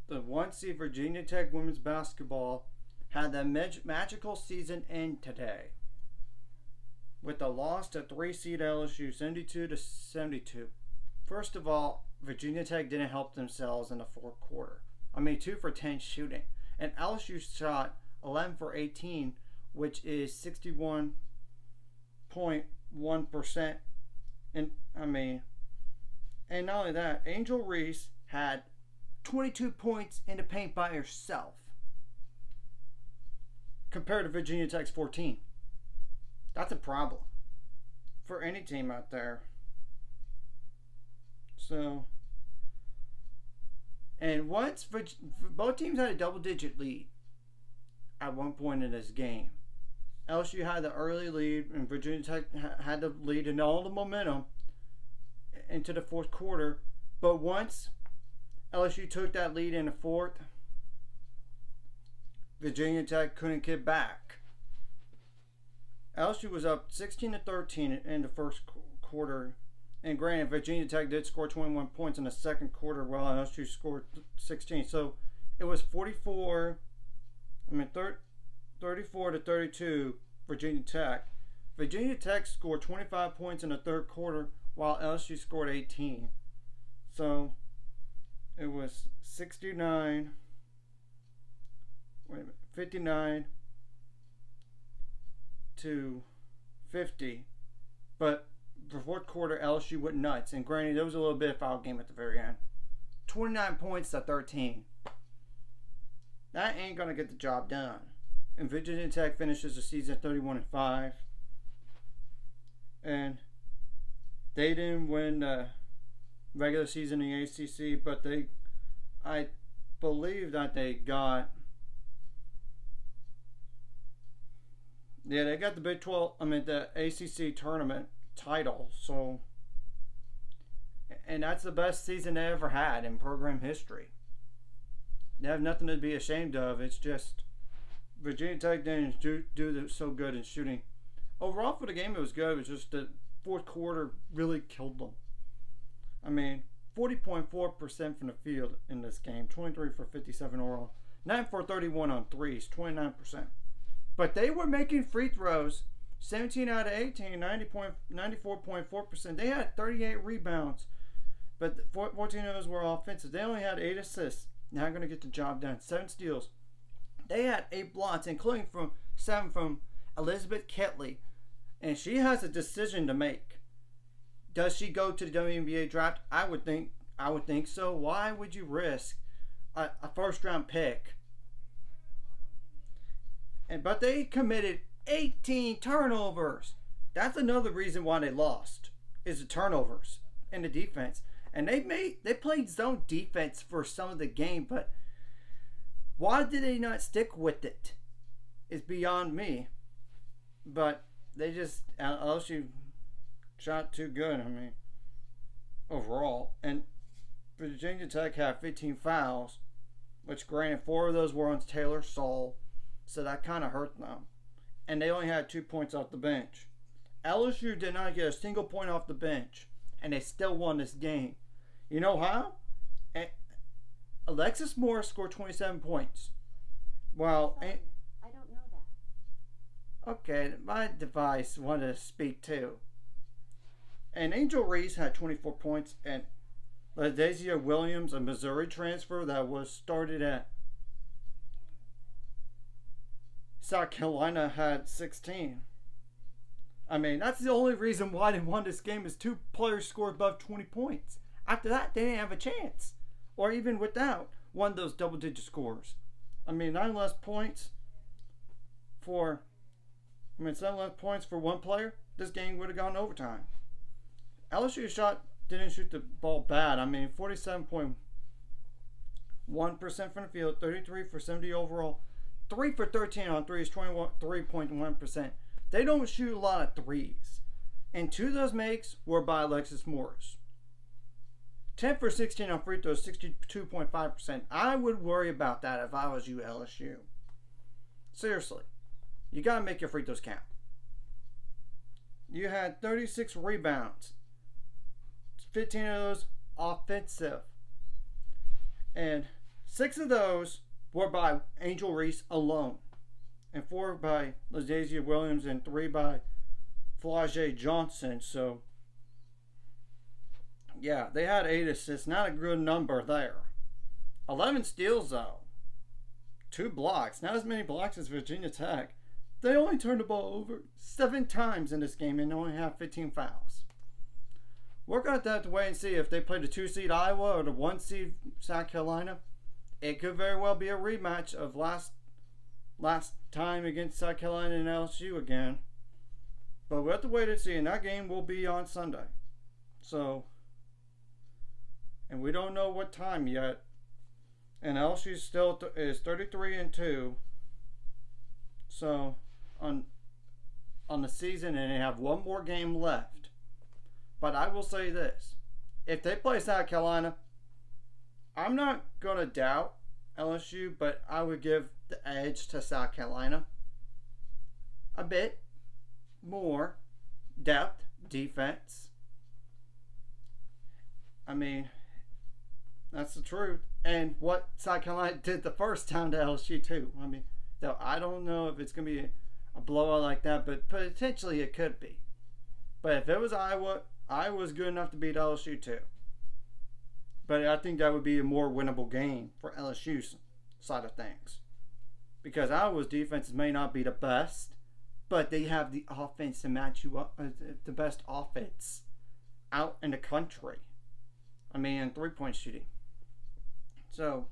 the 1 seed Virginia Tech women's basketball had that magical season end today with a loss to 3 seed LSU 72-72. First of all, Virginia Tech didn't help themselves in the fourth quarter. I mean, 2 for 10 shooting. And LSU shot 11 for 18, which is 61.1%. And and not only that, Angel Reese had 22 points in the paint by herself compared to Virginia Tech's 14. That's a problem for any team out there. So, and once both teams had a double-digit lead at one point in this game. LSU had the early lead, and Virginia Tech had the lead and all the momentum into the fourth quarter. But once LSU took that lead in the fourth, Virginia Tech couldn't get back. LSU was up 16-13 in the first quarter. And granted, Virginia Tech did score 21 points in the second quarter while LSU scored 16. So it was 34-32 Virginia Tech. Virginia Tech scored 25 points in the third quarter while LSU scored 18. So it was 59 to 50. But the fourth quarter, LSU went nuts. And granted, there was a little bit of foul game at the very end. 29 points to 13. That ain't going to get the job done. And Virginia Tech finishes the season 31-5. And they didn't win the regular season in the ACC, but I believe that they got the Big 12, the ACC tournament title. So, and that's the best season they ever had in program history. They have nothing to be ashamed of. It's just Virginia Tech didn't do so good in shooting. Overall for the game, it was good. It was just the fourth quarter really killed them. 40.4% from the field in this game. 23 for 57 overall. 9 for 31 on threes. 29%. But they were making free throws. 17 out of 18. 94.4%. They had 38 rebounds. But 14 of those were offensive. They only had 8 assists. Not going to get the job done. 7 steals. They had 8 blocks, including 7 from Elizabeth Ketley. And she has a decision to make. Does she go to the WNBA draft? I would think so. Why would you risk a first-round pick? But they committed 18 turnovers. That's another reason why they lost, is the turnovers and the defense. And they played zone defense for some of the game, but why did they not stick with it? It's beyond me. But they just, LSU shot too good, overall. And Virginia Tech had 15 fouls, which granted 4 of those were on Taylor Saul, so that kind of hurt them. And they only had 2 points off the bench. LSU did not get a single point off the bench, and they still won this game. You know how? Alexis Morris scored 27 points. Well, I don't know that. Okay, my device wanted to speak too. And Angel Reese had 24 points, and LaDazia Williams, a Missouri transfer that was started at South Carolina, had 16. That's the only reason why they won this game, is 2 players scored above 20 points. After that, they didn't have a chance. Or even without one of those double-digit scores. 9 less points for 7 less points for one player. This game would have gone overtime. LSU didn't shoot the ball bad. 47.1% from the field, 33 for 70 overall, 3 for 13 on threes, 23.1%. They don't shoot a lot of threes. And 2 of those makes were by Alexis Morris. 10 for 16 on free throws, 62.5%. I would worry about that if I was you, LSU. Seriously. You got to make your free throws count. You had 36 rebounds. 15 of those offensive. And 6 of those were by Angel Reese alone, and 4 by LaDazia Williams, and 3 by Flau'jae Johnson. So, yeah, they had 8 assists. Not a good number there. 11 steals, though. 2 blocks. Not as many blocks as Virginia Tech. They only turned the ball over 7 times in this game and only have 15 fouls. We're going to have to wait and see if they play the 2-seed Iowa or the 1-seed South Carolina. It could very well be a rematch of last time against South Carolina and LSU again. But we'll have to wait and see. And that game will be on Sunday. So, and we don't know what time yet. And LSU still is 33-2. So, on the season, and they have one more game left. But I will say this. If they play South Carolina, I'm not going to doubt LSU, but I would give the edge to South Carolina. A bit more depth, defense. I mean, that's the truth. And what South Carolina did the first time to LSU too. I mean, though I don't know if it's going to be a blowout like that, but potentially it could be. But if it was Iowa, Iowa's good enough to beat LSU too. But I think that would be a more winnable game for LSU's side of things. Because Iowa's defense may not be the best, but they have the offense to match you up, the best offense out in the country. I mean, in 3-point shooting. So,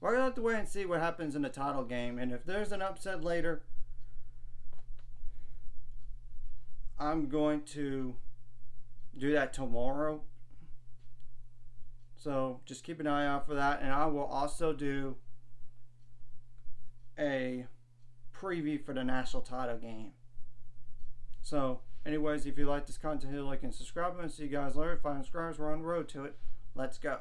we're going to have to wait and see what happens in the title game. And if there's an upset later, I'm going to do that tomorrow. So, just keep an eye out for that. And I will also do a preview for the national title game. So, anyways, if you like this content, hit like and subscribe. And see you guys later. 5 subscribers, we're on the road to it. Let's go.